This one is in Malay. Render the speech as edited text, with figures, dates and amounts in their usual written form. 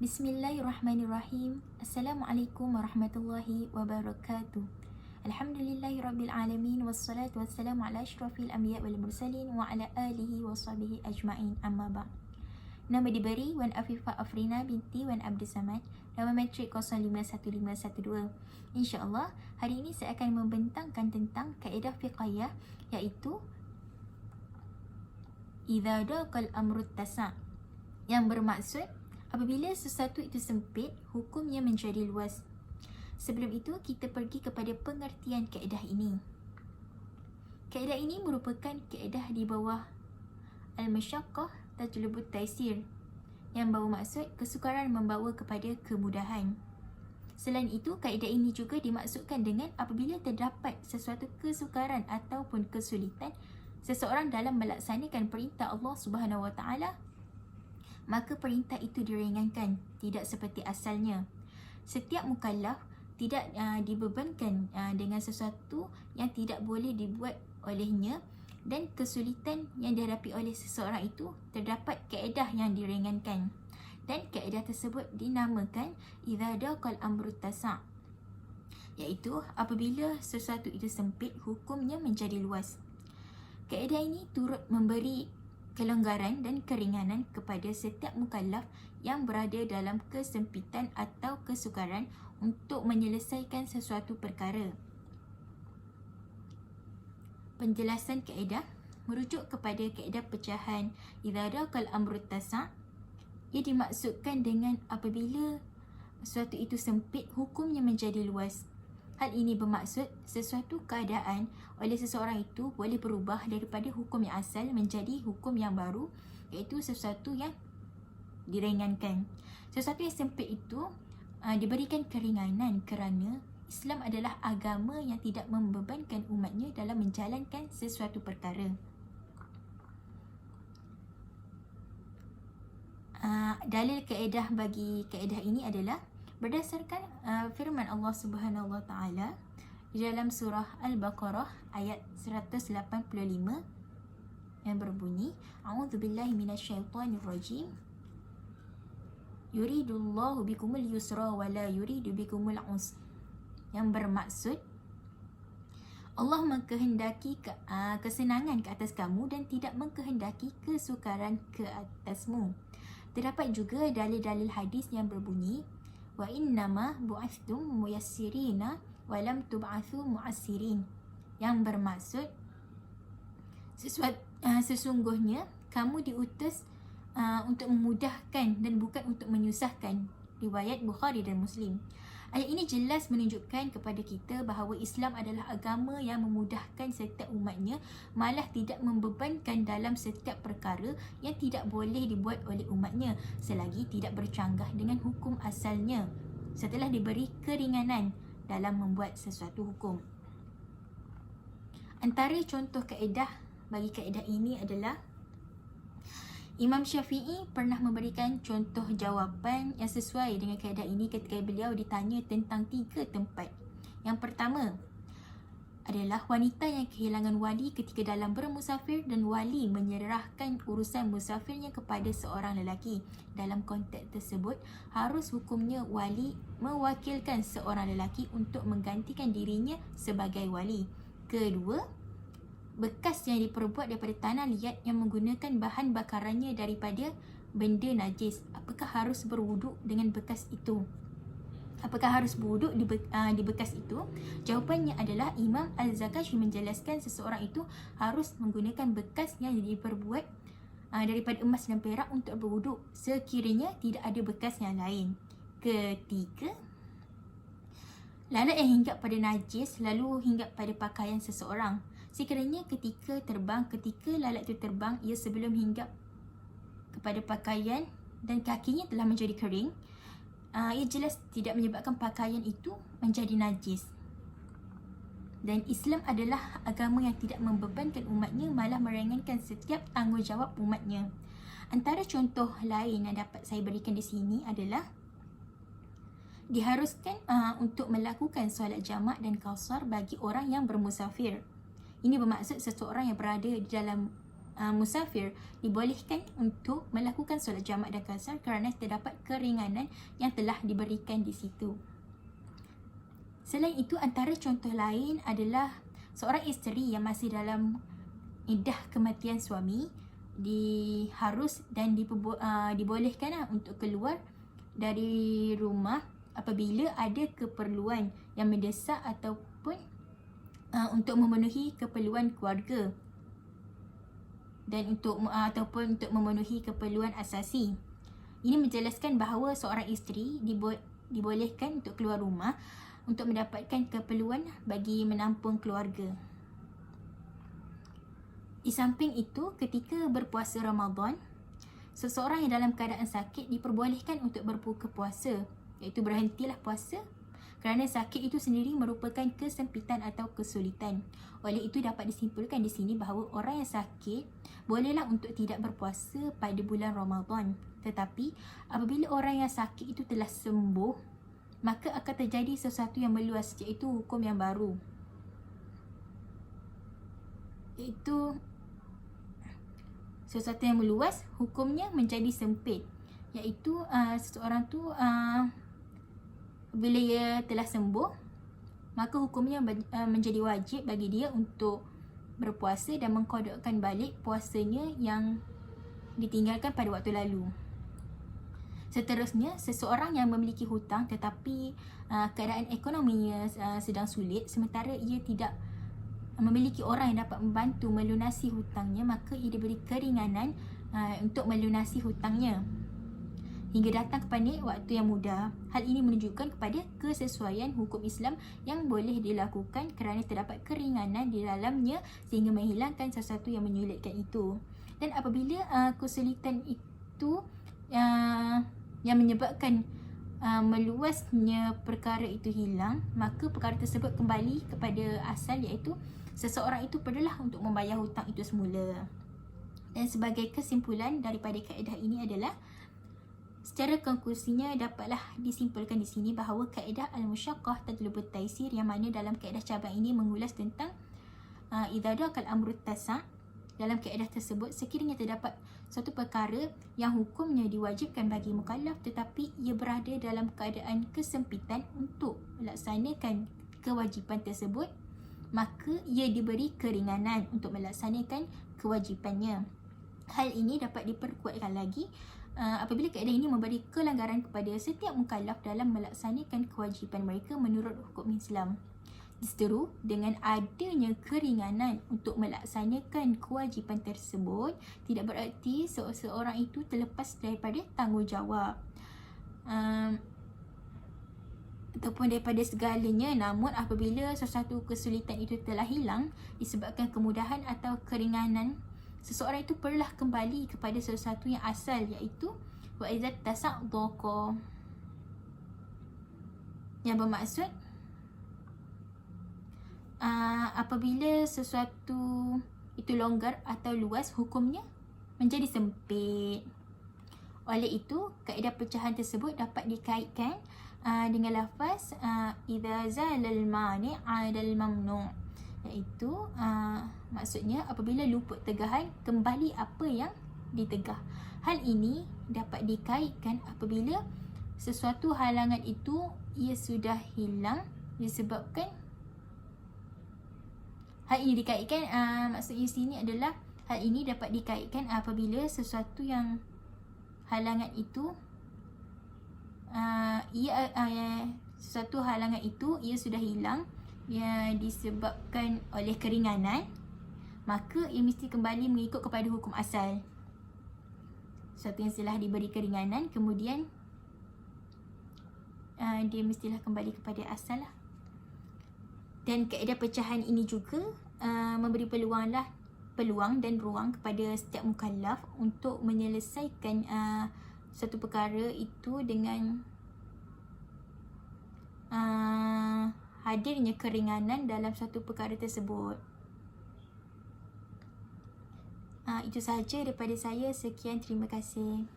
Bismillahirrahmanirrahim. Assalamualaikum warahmatullahi wabarakatuh. Alhamdulillahirabbil alamin wassalatu wassalamu ala asyrafil anbiya wal mursalin wa ala alihi washabihi ajmain. Amma ba'd. Nama diberi Wan Afifah Afrina binti Wan Abdul Samad. Nama matrik 051512. InsyaAllah hari ini saya akan membentangkan tentang kaedah fiqhiyah, iaitu idza daqal amru tasa', yang bermaksud apabila sesuatu itu sempit, hukumnya menjadi luas. Sebelum itu, kita pergi kepada pengertian kaedah ini. Kaedah ini merupakan kaedah di bawah al-masyaqqah tajlubut taisir, yang bermaksud kesukaran membawa kepada kemudahan. Selain itu, kaedah ini juga dimaksudkan dengan apabila terdapat sesuatu kesukaran ataupun kesulitan seseorang dalam melaksanakan perintah Allah Subhanahu Wa Taala, maka perintah itu diringankan, tidak seperti asalnya. Setiap mukallaf tidak dibebankan dengan sesuatu yang tidak boleh dibuat olehnya, dan kesulitan yang dihadapi oleh seseorang itu terdapat kaedah yang diringankan, dan kaedah tersebut dinamakan idza daqal amru tasa', iaitu apabila sesuatu itu sempit, hukumnya menjadi luas. Kaedah ini turut memberi kelonggaran dan keringanan kepada setiap mukallaf yang berada dalam kesempitan atau kesukaran untuk menyelesaikan sesuatu perkara. Penjelasan kaedah merujuk kepada kaedah pecahan idza daqal amru tasa'. Ia dimaksudkan dengan apabila sesuatu itu sempit, hukumnya menjadi luas. Hal ini bermaksud sesuatu keadaan oleh seseorang itu boleh berubah daripada hukum yang asal menjadi hukum yang baru, iaitu sesuatu yang diringankan. Sesuatu yang sempit itu diberikan keringanan kerana Islam adalah agama yang tidak membebankan umatnya dalam menjalankan sesuatu perkara. Dalil kaedah bagi kaedah ini adalah berdasarkan firman Allah Subhanahu Wa Taala di dalam surah Al-Baqarah ayat 185 yang berbunyi, A'udzubillahi minasyaitonirrajim. Yuridullahu bikumul yusra wa la yuridu bikumul usra. Yang bermaksud Allah mengkehendaki kesenangan ke atas kamu dan tidak mengkehendaki kesukaran ke atasmu. Terdapat juga dalil-dalil hadis yang berbunyi, wa innama bu'athtum muyassirina wa lam tub'athu mu'assirin, yang bermaksud sesungguhnya kamu diutus untuk memudahkan dan bukan untuk menyusahkan. Riwayat Bukhari dan Muslim. Ayat ini jelas menunjukkan kepada kita bahawa Islam adalah agama yang memudahkan setiap umatnya, malah tidak membebankan dalam setiap perkara yang tidak boleh dibuat oleh umatnya selagi tidak bercanggah dengan hukum asalnya, setelah diberi keringanan dalam membuat sesuatu hukum. Antara contoh kaedah bagi kaedah ini adalah Imam Syafi'i pernah memberikan contoh jawapan yang sesuai dengan kaedah ini ketika beliau ditanya tentang 3 tempat. Yang pertama adalah wanita yang kehilangan wali ketika dalam bermusafir dan wali menyerahkan urusan musafirnya kepada seorang lelaki. Dalam konteks tersebut, harus hukumnya wali mewakilkan seorang lelaki untuk menggantikan dirinya sebagai wali. Kedua, bekas yang diperbuat daripada tanah liat yang menggunakan bahan bakarannya daripada benda najis. Apakah harus berwuduk dengan bekas itu? Apakah harus berwuduk di bekas itu? Jawapannya adalah Imam Al-Zakashi menjelaskan seseorang itu harus menggunakan bekas yang diperbuat daripada emas dan perak untuk berwuduk sekiranya tidak ada bekas yang lain. Ketiga, lalat yang hinggap pada najis lalu hinggap pada pakaian seseorang. Sekiranya ketika lalat itu terbang, ia sebelum hinggap kepada pakaian dan kakinya telah menjadi kering, ia jelas tidak menyebabkan pakaian itu menjadi najis. Dan Islam adalah agama yang tidak membebankan umatnya, malah meringankan setiap tanggungjawab umatnya. Antara contoh lain yang dapat saya berikan di sini adalah diharuskan untuk melakukan solat jamak dan qasar bagi orang yang bermusafir. Ini bermaksud seseorang yang berada di dalam musafir dibolehkan untuk melakukan solat jamak dan qasar kerana terdapat keringanan yang telah diberikan di situ. Selain itu, antara contoh lain adalah seorang isteri yang masih dalam iddah kematian suami diharus dan dibolehkan untuk keluar dari rumah apabila ada keperluan yang mendesak ataupun untuk memenuhi keperluan keluarga dan ataupun untuk memenuhi keperluan asasi. Ini menjelaskan bahawa seorang isteri dibolehkan untuk keluar rumah untuk mendapatkan keperluan bagi menampung keluarga. Di samping itu, ketika berpuasa Ramadan, seseorang yang dalam keadaan sakit diperbolehkan untuk berbuka puasa, iaitu berhentilah puasa kerana sakit itu sendiri merupakan kesempitan atau kesulitan. Oleh itu dapat disimpulkan di sini bahawa orang yang sakit bolehlah untuk tidak berpuasa pada bulan Ramadan. Tetapi apabila orang yang sakit itu telah sembuh, maka akan terjadi sesuatu yang meluas, iaitu hukum yang baru. Iaitu sesuatu yang meluas, hukumnya menjadi sempit. Iaitu seseorang tu bila ia telah sembuh, maka hukumnya menjadi wajib bagi dia untuk berpuasa dan mengqadakkan balik puasanya yang ditinggalkan pada waktu lalu. Seterusnya, seseorang yang memiliki hutang tetapi keadaan ekonominya sedang sulit sementara ia tidak memiliki orang yang dapat membantu melunasi hutangnya, maka ia diberi keringanan untuk melunasi hutangnya hingga datang kepada waktu yang mudah. Hal ini menunjukkan kepada kesesuaian hukum Islam yang boleh dilakukan kerana terdapat keringanan di dalamnya sehingga menghilangkan sesuatu yang menyulitkan itu. Dan apabila kesulitan itu yang menyebabkan meluasnya perkara itu hilang, maka perkara tersebut kembali kepada asal, iaitu seseorang itu perlulah untuk membayar hutang itu semula. Dan sebagai kesimpulan daripada kaedah ini adalah, secara konklusinya dapatlah disimpulkan di sini bahawa kaedah al-musyaqqah tatlubut taisir, yang mana dalam kaedah cabang ini mengulas tentang idza daqal amru tasa'. Dalam kaedah tersebut, sekiranya terdapat suatu perkara yang hukumnya diwajibkan bagi mukallaf tetapi ia berada dalam keadaan kesempitan untuk melaksanakan kewajipan tersebut, maka ia diberi keringanan untuk melaksanakan kewajipannya. Hal ini dapat diperkuatkan lagi apabila kaedah ini memberi kelanggaran kepada setiap mukallaf dalam melaksanakan kewajipan mereka menurut hukum Islam. Diseteru dengan adanya keringanan untuk melaksanakan kewajipan tersebut tidak bererti seseorang itu terlepas daripada tanggungjawab ataupun daripada segalanya. Namun apabila sesuatu kesulitan itu telah hilang disebabkan kemudahan atau keringanan, seseorang itu perlulah kembali kepada sesuatu yang asal, iaitu wa idza tasaddaqa, yang bermaksud apabila sesuatu itu longgar atau luas, hukumnya menjadi sempit. Oleh itu, kaedah pecahan tersebut dapat dikaitkan dengan lafaz idza zalal mani' 'adal mamnu', iaitu maksudnya apabila luput tegahan, kembali apa yang ditegah. Hal ini dapat dikaitkan apabila sesuatu halangan itu ia sudah hilang disebabkan hal ini dikaitkan maksudnya sini adalah hal ini dapat dikaitkan apabila sesuatu yang halangan itu sesuatu halangan itu ia sudah hilang yang disebabkan oleh keringanan, maka ia mesti kembali mengikut kepada hukum asal. Sesuatu yang telah diberi keringanan, kemudian dia mestilah kembali kepada asal lah. Dan kaedah pecahan ini juga memberi peluang dan ruang kepada setiap mukallaf untuk menyelesaikan satu perkara itu dengan hadirnya keringanan dalam satu perkara tersebut. Itu sahaja daripada saya. Sekian, terima kasih.